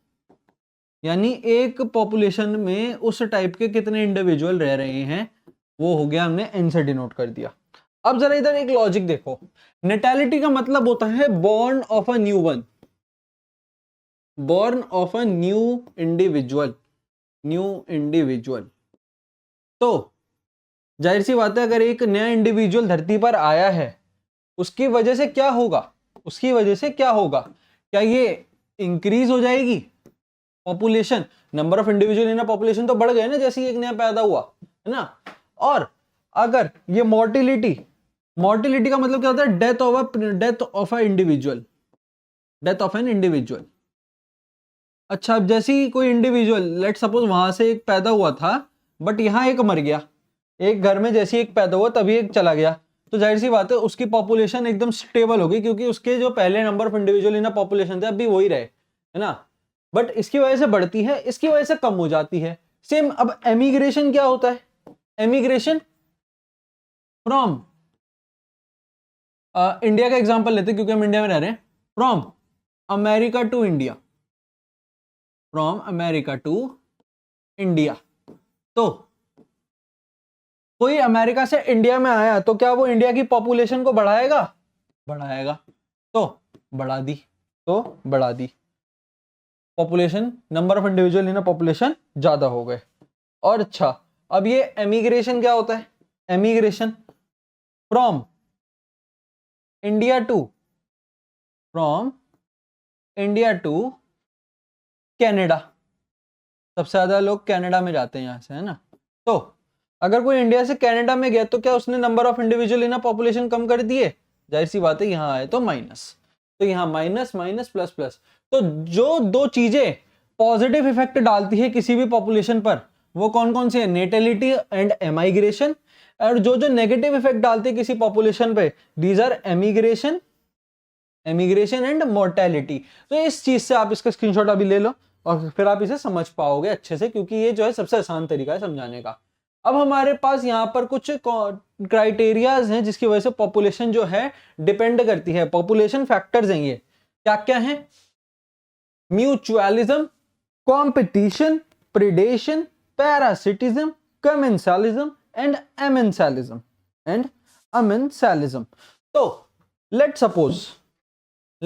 यानी एक पॉपुलेशन में उस टाइप के कितने इंडिविजुअल रह रहे हैं, वो हो गया, हमने एन से डिनोट कर दिया। अब जरा इधर एक लॉजिक देखो, नेटैलिटी का मतलब होता है born of a new one, born of a new individual, new individual. तो जाहिर सी बात है, अगर एक नया इंडिविजुअल धरती पर आया है, उसकी वजह से क्या होगा, उसकी वजह से क्या होगा? क्या ये इंक्रीज हो जाएगी population? Number of individual in a population तो बढ़ गए ना जैसे ही एक नया पैदा हुआ, है ना। और अगर ये मोर्टिलिटी, मोर्टिलिटी का मतलब क्या होता है? Death of a individual, death of an individual. अच्छा, अब जैसे ही कोई इंडिविजुअल, लेट सपोज वहां से एक पैदा हुआ था, बट यहां एक मर गया, एक घर में जैसे एक पैदा हुआ तभी एक चला गया, तो जाहिर सी बात है उसकी पॉपुलेशन एकदम स्टेबल होगी, क्योंकि उसके जो पहले number of individual in population थे अभी वही रहे, है ना। बट इसकी वजह से बढ़ती है, इसकी वजह से कम हो जाती है। सेम अब एमिग्रेशन क्या होता है? एमिग्रेशन फ्रॉम, इंडिया का एग्जांपल लेते हैं क्योंकि हम इंडिया में रह रहे हैं। From America to India, from America to India. तो कोई अमेरिका से इंडिया में आया तो क्या वो इंडिया की पॉपुलेशन को बढ़ाएगा? बढ़ाएगा। तो बढ़ा दी, तो बढ़ा दी, population, number of individual in population ज्यादा हो गए। और अच्छा, अब ये एमिग्रेशन क्या होता है? Emigration from India to, from India to Canada. सबसे ज्यादा लोग कनाडा में जाते हैं यहां से, है ना। तो अगर कोई इंडिया से कनाडा में गया तो क्या उसने number of individual in population कम कर दिए? जाहिर सी बात है, यहां आए तो माइनस, तो यहां माइनस माइनस प्लस प्लस। तो जो दो चीजें पॉजिटिव इफेक्ट डालती है किसी भी पॉपुलेशन पर, वो कौन कौन सी है? नेटिलिटी एंड एमाइग्रेशन। और जो जो नेगेटिव इफेक्ट डालती है किसी पॉपुलेशन पे, these are emigration, emigration and mortality. तो इस चीज से आप इसका स्क्रीनशॉट अभी ले लो और फिर आप इसे समझ पाओगे अच्छे से, क्योंकि ये जो है सबसे आसान तरीका है समझाने का। अब हमारे पास यहाँ पर कुछ क्राइटेरियाज हैं जिसकी वजह से पॉपुलेशन जो है डिपेंड करती है, पॉपुलेशन फैक्टर्स हैं ये। क्या क्या है? Mutualism, competition, predation, parasitism, commensalism and amensalism. तो लेट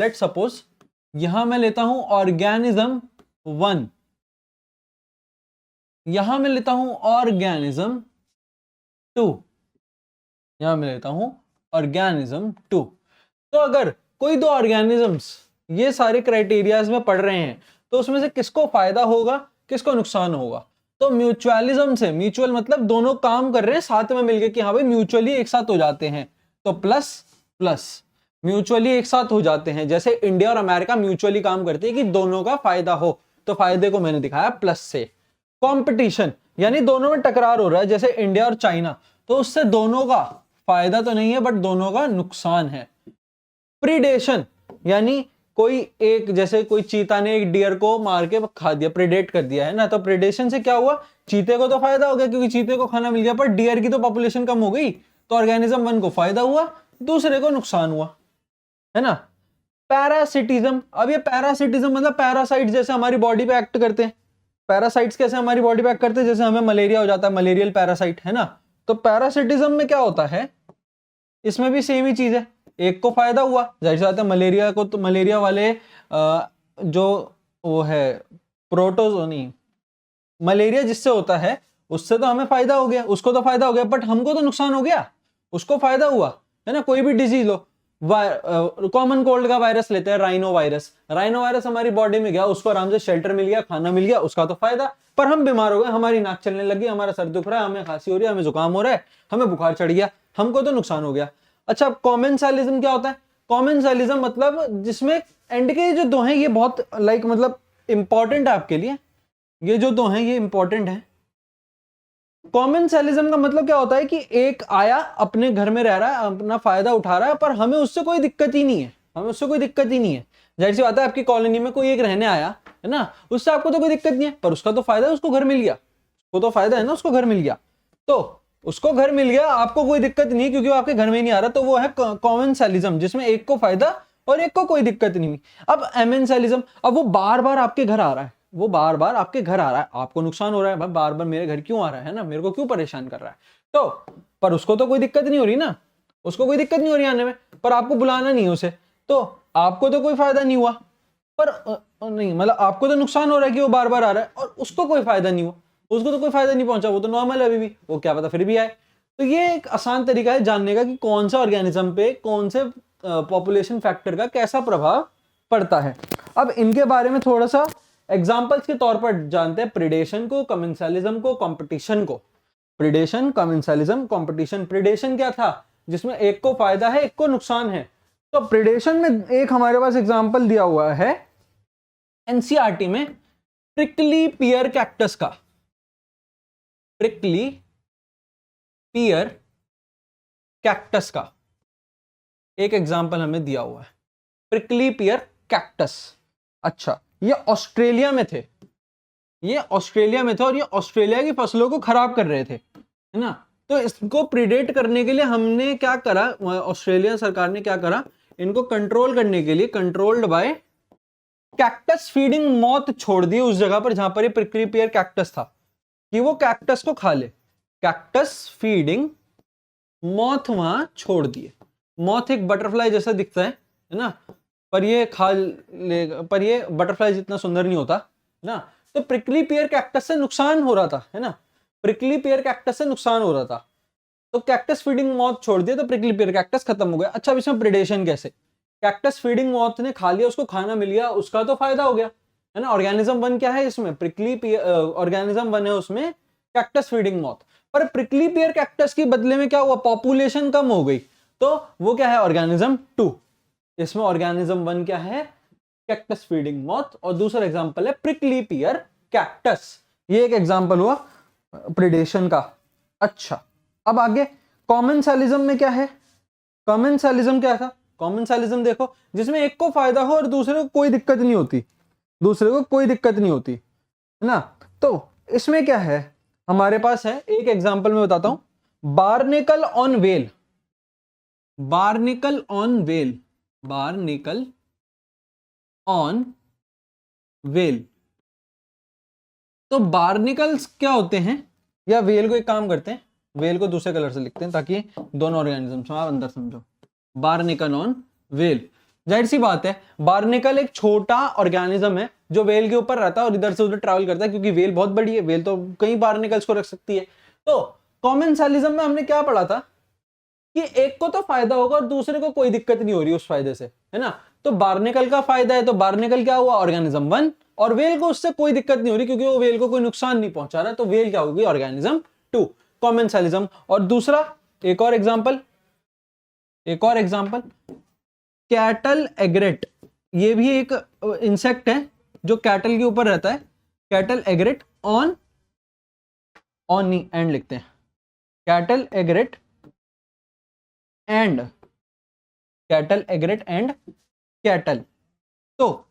सपोज यहां मैं लेता हूं ऑर्गेनिज्म 1, यहां मैं लेता हूं ऑर्गेनिज्म 2, यहां मैं लेता हूं ऑर्गेनिज्म 2। तो अगर कोई दो ऑर्गेनिजम्स ये सारे क्राइटेरियाज में पढ़ रहे हैं तो उसमें से किसको फायदा होगा, किसको नुकसान होगा? तो म्यूचुअलिज्म से, म्यूचुअल मतलब दोनों काम कर रहे हैं साथ में मिलकर कि हाँ भाई म्यूचुअली एक साथ हो जाते हैं, तो प्लस प्लस म्यूचुअली एक साथ हो जाते हैं। जैसे इंडिया और अमेरिका म्यूचुअली काम करते हैं कि दोनों का फायदा हो, तो फायदे को मैंने दिखाया प्लस से। कंपटीशन यानी दोनों में टकरार हो रहा है, जैसे इंडिया और चाइना, तो उससे दोनों का फायदा तो नहीं है बट दोनों का नुकसान है। प्रीडेशन यानी कोई एक, जैसे कोई चीता ने एक डियर को मार के खा दिया, प्रेडेट कर दिया है ना, तो प्रेडेशन से क्या हुआ? चीते को तो फायदा हो गया क्योंकि चीते को खाना मिल गया, पर डियर की तो पॉपुलेशन कम हो गई, तो ऑर्गेनिज्म 1 को फायदा हुआ, दूसरे को नुकसान हुआ, है ना। पैरासिटिज्म, अब ये पैरासिटिज्म मतलब पैरासाइट जैसे हमारी बॉडी पे एक्ट करते हैं। पैरासाइट्स कैसे हमारी बॉडी पे एक्ट करते हैं? जैसे हमें मलेरिया हो जाता है, मलेरियल पैरासाइट, है ना। तो पैरासिटिज्म में क्या होता है? इसमें भी सेम ही चीज है, एक को फायदा हुआ, जाहिर सी बात है मलेरिया को, तो मलेरिया वाले जो वो है प्रोटोजोनी, मलेरिया जिससे होता है उससे तो हमें फायदा हो गया, उसको तो फायदा हो गया, बट हमको तो नुकसान हो गया, उसको फायदा हुआ, है ना। कोई भी डिजीज लो, कॉमन कोल्ड का वायरस लेते हैं, राइनो वायरस हमारी बॉडी में गया, उसको आराम से शेल्टर मिल गया, खाना मिल गया, उसका तो फायदा। पर हम बीमार हो गए, हमारी नाक चलने लगी, हमारा सर दुख रहा है, हमें खांसी हो रही है, हमें जुकाम हो रहा है, हमें बुखार चढ़ गया, हमको तो नुकसान हो गया। अच्छा, कॉमेंसालिज्म क्या होता है? कॉमेंसालिज्म मतलब जिसमें एंड के जो दो हैं ये बहुत मतलब इंपॉर्टेंट है आपके लिए, ये जो दो हैं ये इंपॉर्टेंट है। कॉमेंसालिज्म का मतलब क्या होता है कि एक आया अपने घर में रह रहा है, अपना फायदा उठा रहा है, पर हमें उससे कोई दिक्कत ही नहीं है, जाहिर सी बात है आपकी कॉलोनी में कोई एक रहने आया, है ना, उससे आपको तो कोई दिक्कत नहीं है, पर उसका तो फायदा है, उसको घर मिल गया, उसको तो फायदा है ना, उसको घर मिल गया, तो उसको घर मिल गया, आपको कोई दिक्कत नहीं क्योंकि वो आपके घर में नहीं आ रहा, तो वो है कॉमेंसालिज्म, जिसमें एक को फायदा और एक को कोई दिक्कत नहीं। अब एमेंसालिज्म, अब वो बार बार आपके घर आ रहा है, आपको नुकसान हो रहा है, भाई बार बार मेरे घर क्यों आ रहा है ना, मेरे को क्यों परेशान कर रहा है, तो पर उसको तो कोई दिक्कत नहीं हो रही ना, उसको कोई दिक्कत नहीं हो रही आने में, पर आपको बुलाना नहीं है उसे, तो आपको तो कोई फायदा नहीं हुआ, पर नहीं मतलब आपको तो नुकसान हो रहा है कि वो बार बार आ रहा है, और उसको कोई फायदा नहीं हुआ, उसको तो कोई फायदा नहीं पहुंचा, वो तो नॉर्मल है अभी भी, वो क्या पता फिर भी आए। तो ये एक आसान तरीका है जानने का कि कौन सा ऑर्गेनिज्म पे कौन से पॉपुलेशन फैक्टर का कैसा प्रभाव पड़ता है। अब इनके बारे में थोड़ा सा एग्जाम्पल्स के तौर पर जानते हैं, प्रिडेशन को, कमेंसालिज्म को, कंपटीशन को। Predation, कमेंसालिज्म, competition. प्रिडेशन क्या था? जिसमें एक को फायदा है, एक को नुकसान है। तो प्रिडेशन में एक हमारे पास एग्जाम्पल दिया हुआ है एनसीईआरटी में, प्रिकली पियर कैक्टस का, प्रिकली पियर कैक्टस का एक एग्जाम्पल हमें दिया हुआ है, प्रिकली पियर कैक्टस। अच्छा, ये ऑस्ट्रेलिया में थे, और ये ऑस्ट्रेलिया की फसलों को खराब कर रहे थे, है ना। तो इसको प्रिडेट करने के लिए हमने क्या करा, ऑस्ट्रेलिया सरकार ने क्या करा, इनको कंट्रोल करने के लिए controlled by cactus feeding moth छोड़ दी उस जगह पर जहां पर ये प्रिकली पियर कैक्टस था, कि वो कैक्टस को खा ले। कैक्टस फीडिंग मॉथ वहां छोड़ दिए। मॉथ एक बटरफ्लाई जैसा दिखता है ना, पर ये खा ले, पर ये बटरफ्लाई जितना सुंदर नहीं होता ना। तो प्रिकली पियर कैक्टस से नुकसान हो रहा था, है ना, प्रिकली पियर कैक्टस से नुकसान हो रहा था, तो कैक्टस फीडिंग मॉथ छोड़ दिया तो प्रिकली पियर कैक्टस खत्म हो गया। अच्छा, अब इसमें प्रेडेशन कैसे? कैक्टस फीडिंग मॉथ ने खा लिया, उसको खाना मिल गया, उसका तो फायदा हो गया, है ना। ऑर्गेनिज्म 1 क्या है इसमें? प्रिकली पियर ऑर्गेनिज्म 1 है उसमें, कैक्टस फीडिंग मॉथ। पर प्रिकली पियर कैक्टस के बदले में क्या हुआ? पॉपुलेशन कम हो गई, तो वो क्या है? ऑर्गेनिज्म 2। इसमें ऑर्गेनिज्म 1 क्या है? कैक्टस फीडिंग मॉथ, और दूसरा एग्जांपल है प्रिकली पियर कैक्टस। ये एक एग्जांपल हुआ प्रेडेशन का। अच्छा, अब आगे कॉमेंसालिज्म में क्या है? कॉमेंसालिज्म क्या था? कॉमेंसालिज्म देखो, जिसमें एक को फायदा हो और दूसरे को कोई दिक्कत नहीं होती, है ना। तो इसमें क्या है, हमारे पास है, एक एग्जांपल में बताता हूं, barnacle on well, barnacle on well, barnacle on well. तो बार्निकल्स क्या होते हैं, या वेल को एक काम करते हैं, वेल को दूसरे कलर से लिखते हैं ताकि दोनों ऑर्गेनिज्म आप अंदर समझो। बार्निकल ऑन वेल, जाहिर सी बात है बार्निकल एक छोटा ऑर्गेनिज्म है जो वेल के ऊपर रहता है और इधर से उधर ट्रैवल करता है, क्योंकि वेल बहुत बड़ी है, वेल तो कई बार्निकल्स को रख सकती है। तो कॉमेंसैलिज्म में हमने क्या पढ़ा था कि एक को तो फायदा होगा और दूसरे को कोई दिक्कत नहीं हो रही उस फायदे से, है ना। तो बार्निकल का फायदा है, तो बार्निकल क्या हुआ, ऑर्गेनिज्म 1, और वेल को उससे कोई दिक्कत नहीं हो रही क्योंकि वो वेल को कोई नुकसान नहीं पहुंचा रहा, तो वेल क्या होगी, ऑर्गेनिज्म 2, कॉमेंसैलिज्म। और दूसरा एक और एग्जांपल, एक और एग्जांपल, कैटल एग्रेट, ये भी एक इंसेक्ट है जो कैटल के ऊपर रहता है, कैटल एग्रेट ऑन, ऑन नहीं एंड लिखते हैं, cattle एग्रेट and, cattle एग्रेट and cattle. तो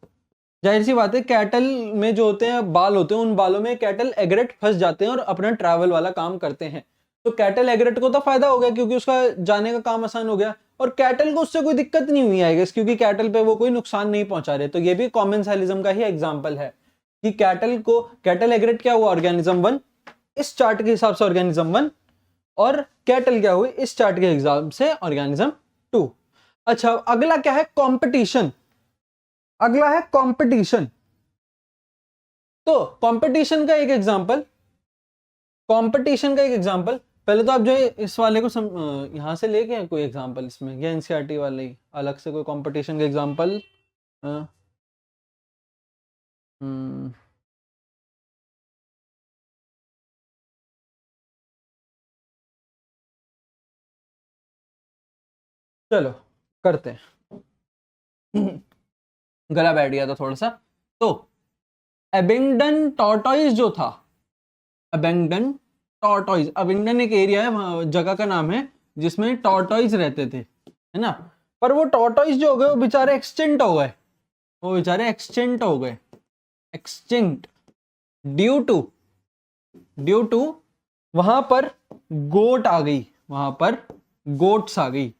जाहिर सी बात है कैटल में जो होते हैं बाल होते हैं, उन बालों में कैटल एग्रेट फंस जाते हैं और अपना ट्रैवल वाला काम करते हैं। तो कैटल एग्रेट को तो फायदा हो गया क्योंकि उसका जाने का काम आसान हो गया, और कैटल को उससे कोई दिक्कत नहीं हुई आएगी क्योंकि कैटल पे वो कोई नुकसान नहीं पहुंचा रहे। तो ये भी कॉमेंसैलिज्म का ही एग्जांपल है कि कैटल को, कैटल एग्रेट क्या हुआ, ऑर्गेनिज्म 1 इस चार्ट के हिसाब से, ऑर्गेनिज्म 1, और कैटल क्या हुई इस चार्ट के हिसाब से, ऑर्गेनिज्म 2। अच्छा अगला क्या है, कंपटीशन, अगला है कंपटीशन। तो कंपटीशन का एक एग्जांपल, कंपटीशन का एक एग्जांपल, पहले तो आप जो है इस वाले को यहां से लेके हैं कोई एग्जांपल इसमें, या एनसीईआरटी वाले ही अलग से कोई कंपटीशन का एग्जांपल। चलो करते हैं गला बैठ गया था थोड़ा सा। तो एबिंगडन टॉर्टोइज जो था, एबिंगडन टॉर्टोइज, एबिंगडन एक एरिया है, जगह का नाम है जिसमें टॉर्टोइज रहते थे, है ना। पर वो टॉर्टोइज जो हो गए वो बेचारे एक्सटिंक्ट हो गए, वो बेचारे एक्सटिंक्ट हो गए, एक्सटिंक्ट ड्यू टू वहां पर गोट आ गई, वहां पर गोट्स आ गई।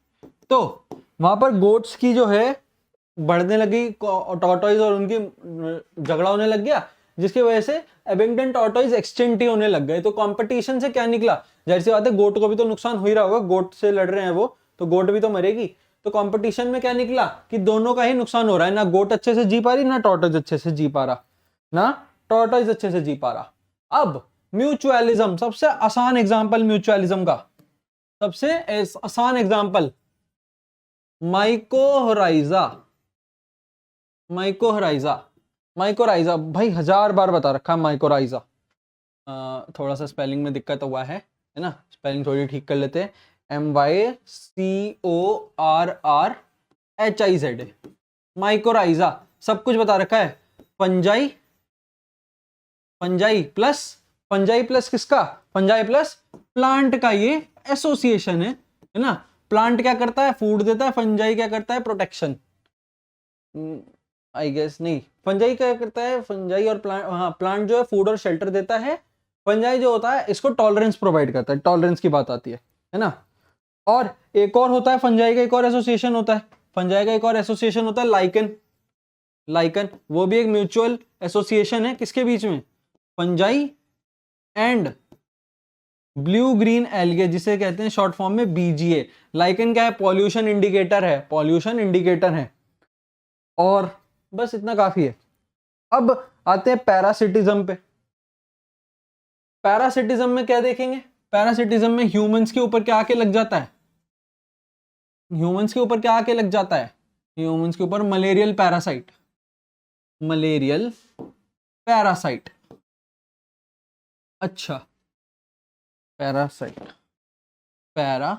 तो वहां पर गोट्स की जो है बढ़ने लगी, टॉर्टोइज और उनकी झगड़ा होने लग गया, जिसकी वजह से एबिंगडन टॉर्टोइज एक्सटिंक्ट ही होने लग गए। तो कंपटीशन से क्या निकला, जाहिर सी बात है गोट को भी तो नुकसान हो ही रहा होगा, गोट से लड़ रहे हैं वो, तो गोट भी तो मरेगी। तो कंपटीशन में क्या निकला कि दोनों का ही नुकसान हो रहा है, ना गोट अच्छे से जी पा रही, ना टॉर्टोइज अच्छे से जी पा रहा, ना टॉर्टोइज अच्छे से जी पा रहा। अब म्यूचुअलिज्म, सबसे आसान एग्जांपल म्यूचुअलिज्म का, सबसे आसान एग्जांपल माइकोराइजा, माइकोराइजा, माइकोराइजा भाई 1000 बार बता रखा है माइकोराइजा। थोड़ा सा स्पेलिंग में दिक्कत हुआ है ना, स्पेलिंग थोड़ी ठीक कर लेते हैं, MYCORRHIZ, माइकोराइजा, सब कुछ बता रखा है। फंजाई, फंजाई प्लस किसका, फंजाई प्लस प्लांट का ये एसोसिएशन है ना। प्लांट क्या करता है, फूड देता है, फंजाई क्या करता है, प्रोटेक्शन, आई गेस नहीं, फंजाई क्या करता है, फंजाई और प्लांट, हाँ प्लांट जो है फूड और शेल्टर देता है, फंजाई जो होता है इसको टॉलरेंस प्रोवाइड करता है, टॉलरेंस की बात आती है ना। और एक और होता है फंजाई का एक और एसोसिएशन होता है, फंजाई का एक और एसोसिएशन होता है लाइकन, लाइकन वो भी एक म्यूचुअल एसोसिएशन है किसके बीच में, fungi and blue green algae, जिसे कहते हैं शॉर्ट फॉर्म में बीजीए। लाइकन क्या है, पॉल्यूशन इंडिकेटर है, पॉल्यूशन इंडिकेटर है, और बस इतना काफी है। अब आते हैं पैरासिटिज्म पे। पैरासिटिज्म में क्या देखेंगे, पैरासिटिज्म में ह्यूमंस के ऊपर क्या आके लग जाता है, ह्यूमंस के ऊपर क्या आके लग जाता है, ह्यूमंस के ऊपर मलेरियल पैरासाइट, मलेरियल पैरासाइट। अच्छा पैरासाइट, पैरा,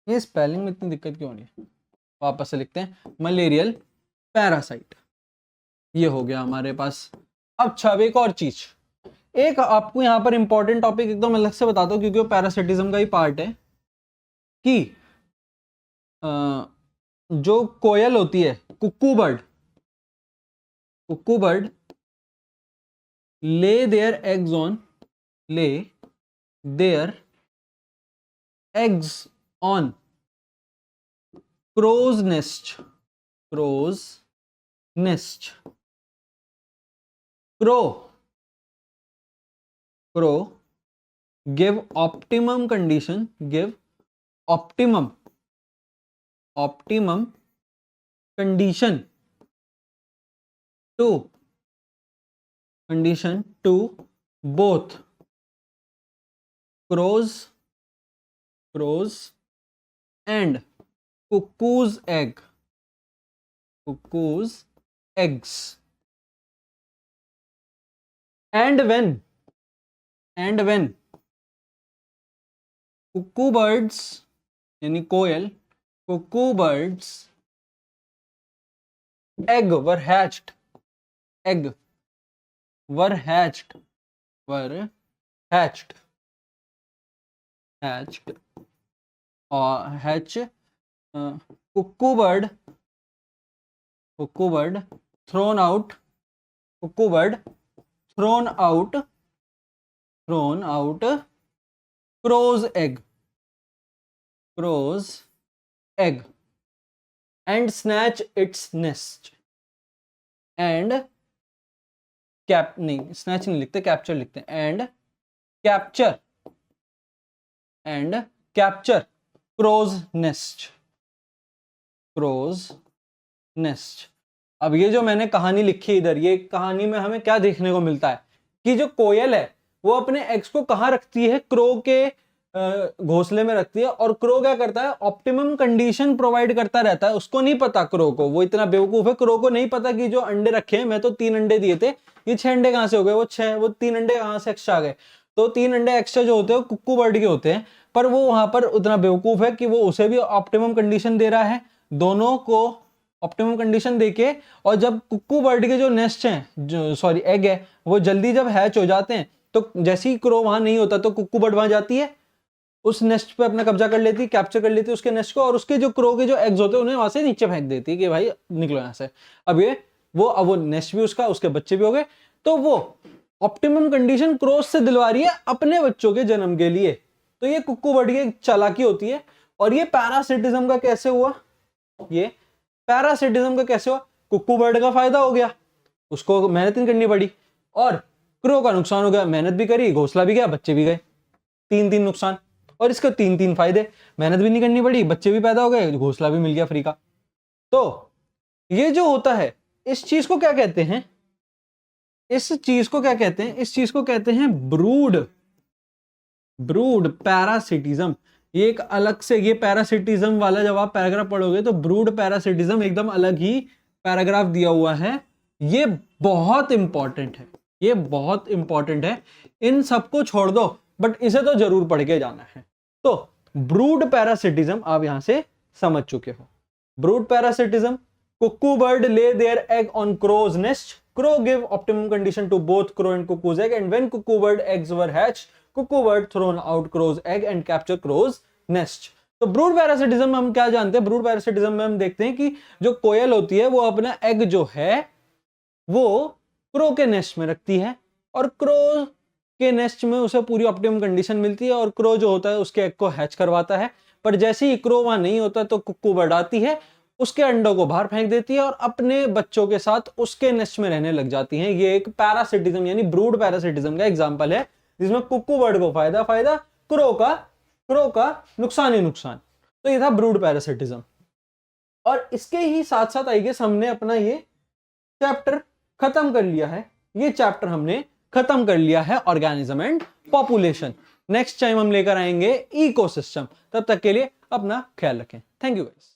ये स्पेलिंग में इतनी दिक्कत क्यों नहीं है, वापस से लिखते हैं, मलेरियल पैरासाइट, ये हो गया हमारे पास। अच्छा अब एक और चीज, एक आपको यहां पर इंपॉर्टेंट टॉपिक एकदम अलग से बताता हूं क्योंकि वो पैरासिटिज्म का ही पार्ट है, कि जो कोयल होती है, cuckoo bird, cuckoo bird lay their eggs on, lay their eggs on crow's nest. Crow's nest. Crow give optimum condition. Give optimum condition to both crows and cuckoo's eggs. And when cuckoo birds यानी कोयल, cuckoo birds egg were hatched or hatch cuckoo bird thrown out crow's egg and snatch its nest and snatch नहीं लिखते, capture लिखते हैं, and capture crow's nest. अब ये जो मैंने कहानी लिखी इधर, ये कहानी में हमें क्या देखने को मिलता है कि जो कोयल है वो अपने एग्स को कहाँ रखती है, क्रो के घोंसले में रखती है, और क्रो क्या करता है, ऑप्टिमम कंडीशन प्रोवाइड करता रहता है। उसको नहीं पता, क्रो को, वो इतना बेवकूफ है, क्रो को नहीं पता कि जो अंडे रखे हैं, मैं तो 3 अंडे दिए थे, ये 6 अंडे कहाँ से हो गए, वो 3 अंडे कहाँ से एक्स्ट्रा आ गए। तो 3 अंडे एक्स्ट्रा जो होते हैं कुक्कू बर्ड के होते हैं, पर वो वहां पर उतना बेवकूफ है कि वो उसे भी ऑप्टिमम कंडीशन दे रहा है, दोनों को ऑप्टिमम कंडीशन देके। और जब कुक्कू बर्ड के जो नेस्ट हैं, एग है, वो जल्दी जब हैच हो जाते हैं, तो जैसे ही क्रो वहां नहीं होता तो कुक्कू बर्ड वहां जाती है, उस नेस्ट पे अपना कब्जा कर लेती, कैप्चर कर लेती उसके नेस्ट को, और उसके जो क्रो के जो एग्स होते हैं उन्हें वहां से नीचे फेंक देती कि भाई निकलो यहाँ से। अब वो नेस्ट भी उसका, उसके बच्चे भी हो गए। तो वो ऑप्टिमम कंडीशन क्रोस से दिलवा रही है अपने बच्चों के जन्म के लिए। तो ये कुक्कू बर्ड की चालाकी होती है। और ये पैरासिटिज्म का कैसे हुआ, कुक्कू बर्ड का फायदा हो गया, उसको मेहनत नहीं करनी पड़ी, और क्रो का नुकसान हो गया, मेहनत भी करी, घोंसला भी गया, बच्चे भी गए, 3 नुकसान। और इसके 3 फायदे, मेहनत भी नहीं करनी पड़ी, बच्चे भी पैदा हो गए, घोंसला भी मिल गया फ्री का। तो ये जो होता है, इस चीज को क्या कहते हैं, इस चीज को कहते हैं ब्रूड पैरासिटिज्म। ये एक अलग से, ये पैरासिटिज्म वाला जब आप पैराग्राफ पढ़ोगे तो ब्रूड पैरासिटिज्म एकदम अलग ही पैराग्राफ दिया हुआ है। ये बहुत इंपॉर्टेंट है, इन सबको छोड़ दो, बट इसे तो जरूर पढ़ के जाना है। तो ब्रूड पैरासिटिज्म आप यहां से समझ चुके हो। Brood parasitism, cuckoo bird lay their egg on crow's nest. Crow give optimum condition to both crow and cuckoo's egg, and when cuckoo bird eggs were hatched, cuckoo bird thrown out crow's egg and capture crow's nest. तो ब्रूड पैरासिटिज्म में हम क्या जानते हैं, ब्रूड पैरासिटिज्म में हम देखते हैं कि जो कोयल होती है वो अपना एग जो है वो क्रो के नेस्ट में रखती है, और क्रो के नेस्ट में उसे पूरी ऑप्टिमम कंडीशन मिलती है, और क्रो जो होता है उसके एग को हैच करवाता है। पर जैसे ही क्रो वहां नहीं होता तो कुक्कू बर्ड आती है, उसके अंडों को बाहर फेंक देती है और अपने बच्चों के साथ उसके नेस्ट में रहने लग जाती हैं। ये एक पैरासिटिज्म यानी ब्रूड पैरासिटिज्म का एग्जांपल है, जिसमें कुक्कू बर्ड को फायदा, क्रो का नुकसान ही नुकसान। तो ये था ब्रूड पैरासिटिज्म। और इसके ही साथ साथ आई गेस हमने अपना ये चैप्टर खत्म कर लिया है, organism and population. Next time हम लेकर आएंगे इकोसिस्टम। तब तक के लिए अपना ख्याल रखें। Thank you guys.